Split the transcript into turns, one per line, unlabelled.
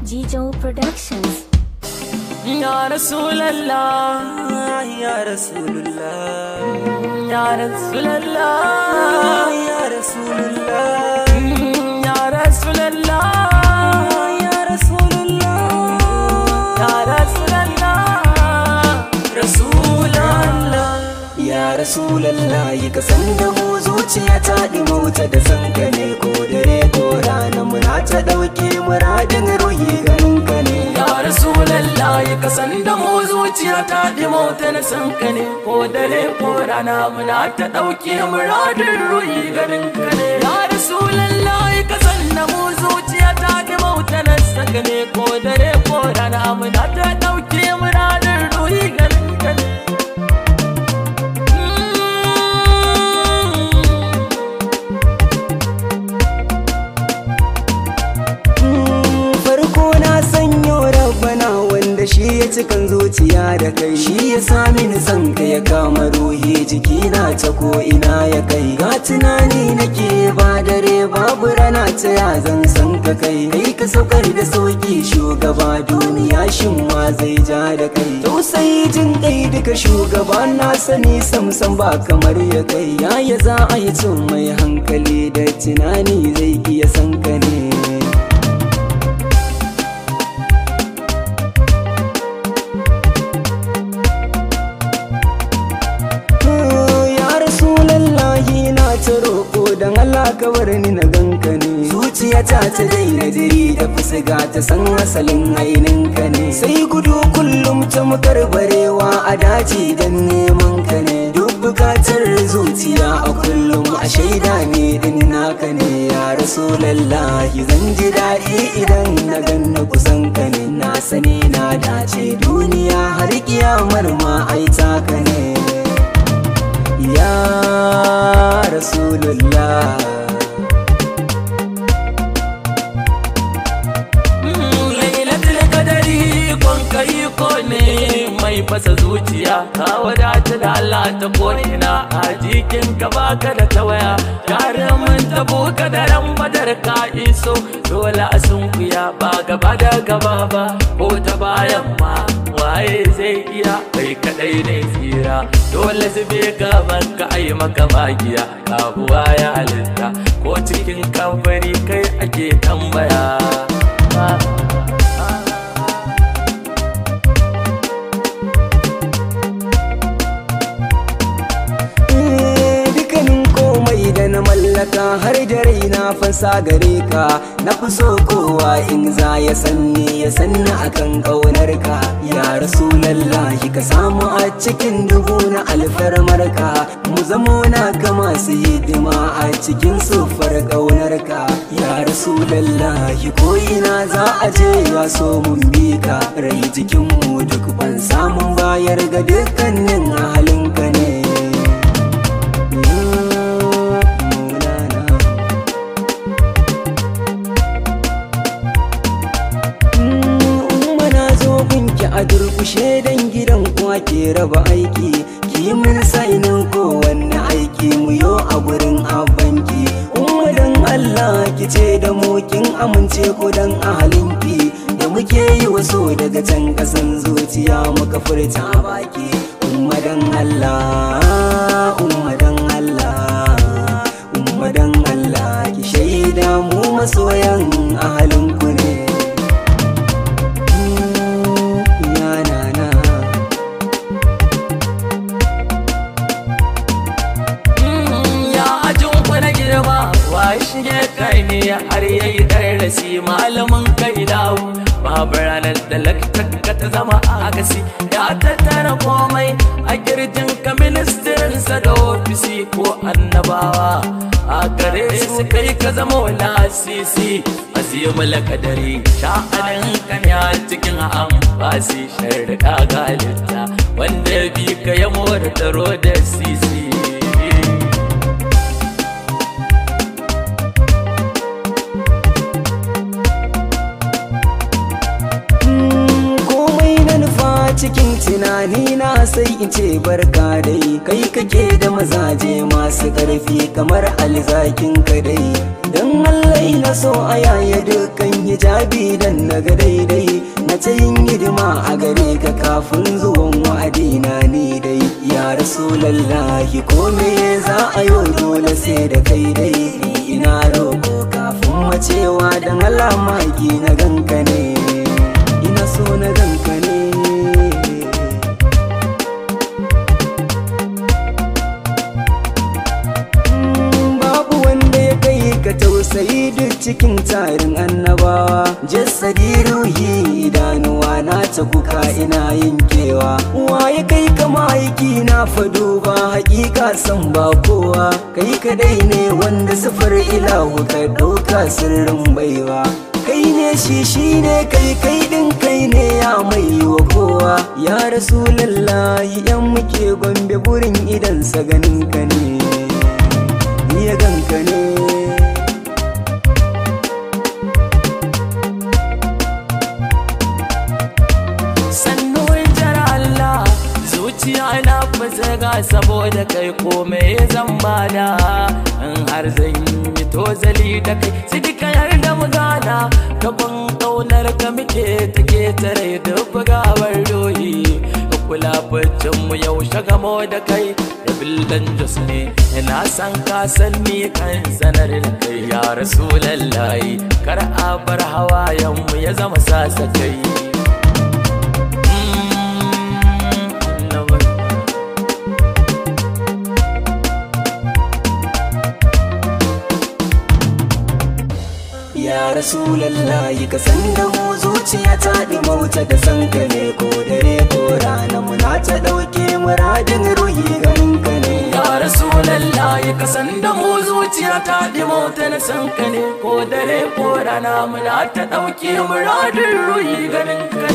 Jijo Productions.
Ya Rasulallah, Ya Rasulullah, Ya Rasulallah, Ya Rasulullah, Ya Rasulallah, Ya Rasulullah, Ya Rasulallah, Rasulallah. Ya Rasulallah, ka san da mu zuciya ta dimauta da san ka ne, ko dare ko rana muna ta dauke muradin ruhi ganin ka ne. Ya Rasulallah, ka san da mu zuciya ta dimauta da san ka ne, ko dare ko rana muna ta dauke muradin ruhi ganin ka ne. Ya Rasulallah, ka san da mu zuciya ta dimauta da san ka ne, ko dare ko rana muna ta dauke muradin ruhi ganin ka ne. Shi ya cikan zuciya da kai, shi ya sami ni san ka ya kama ruhi jikina ta ko ina ya kai. Ga tunani nake ba dare babu rana ta ya zan san ka kai. Kai ka saukar da sauki shugaba duniya, shin ma zai ja da kai. Tausayi jin kai duka shugaba na sani sam ba kamar ya kai. Ya za a yi cin mai hankali da tunani zai iya san ka ne. Ta roƙo don Allah ka bar ni na ganka ne, zuciyata ta daina jiri da fusiga ta san asalin ka ne. Sai gudu kullum ta makarbarewa a daji don neman ka ne. Duk bukatar zuciya a kullum a shaida ne din naka ne. Ya Rasulallah, zan ji daɗi idan na ganna kusan ka ne. Na sani na dace duniya har kiyamar ma ai taka ne. Ya Rasulullah, Lailatul Qadari kon kai ko ne mai fasa zuciya. Ka wadata da Allah ta ko'ina, a jikin ka baka da tawaya. Jarumin tabo ka da ran badar ka iso, dole a sunkuya ba gaba da gaba ba ko ta bayan ma. Waye zai iya kai kadai ne tsira, dole su be gaban ka ai maka magiya. Kabuwa ya halitta ko cikin kabari kai ake tambaya. Dukkanin komai da na mallaka har da raina fansa gare ka. Na fi so kowa in za ya sanni akan ƙaunar ka. Ya Rasulallah, ka samu a cikin dubu na alfarmarka. Mu zamo na ga masu hidima a cikin sufar ƙaunar ka. Ya Rasulallah, ko ina za a je ya so mun bi ka. Rai jikin mu duk ban samun bayar ga dukkanin halinka ne. A durkushe dan gidan kuwa ke raba aiki, ki mun sainin kowanne aiki mu yo a gurin abanki. Umma dan Allah ki ce da mu kin amince ko dan ahalinki, da muke yi waso daga can kasan zuciya muka furta a baki. Umma dan Allah, Umma dan Allah, Umma dan Allah, ki shaida mu masoyan ahalinku ne. Shige kai ne har yayi darasi, malamin kai dawo babu ranar da laktarka ta zama agasi. Ya tattara komai a girjin ka, ministirinsa da ofisi ko annabawa a gare su kai ka zama wala sisi. Azimul Qadari sha'anin ka ne a cikin ambasi, sharrika galitta wanda bi ka ya more taro da sisi. Cikin tunani na sai in ce barka dai, kai kake da mazaje masu ƙarfi kamar alzakin ka dai. Dan Allah ina so a yaya dukkan hijabi dan naga daidai na ta yin hidima a gare ka kafin zuwan wa'adina ni dai ya rasulallahi ko me za a yi dole sai da kai dai ina roko kafin macewa dan Allah maki na ganka ne ina so na ganka ne ka tausayi duk cikin tarin annabawa jassadi ruhi idanuwa na ta kuka ina yankewa waye kai kama aiki na fado ba hakika san ba kowa kai kadai ne wanda sifar ilahu ka doka sirrin baiwa kai ne shi ne kai din kai ne ya mai wa kowa ya rasulallahi yan muke gombe burin idan sa ganin ka ne ya ganka ne
ana fasaga saboda kai komai zan bada in har zan yi tozali da kai sidika yarda mu gana gaban kaunar ka muke take tare da bugawar doyi kula baccin mu yau shagamo da kai da bildan jos ne ina san ka san ni kan sanar da kai ya rasulullahi kar a bar hawayen mu ya zama sasa kai
ya rasulallahi ka san da mu zuciya ta mauta da san ka ne ko dare ko rana muna ta dauke muradin ruhi ganin ka ne
ya rasulallahi ka san da mu zuciya ta mauta da san ka ne ko dare ko rana muna ta dauke muradin ruhi ganin ka ne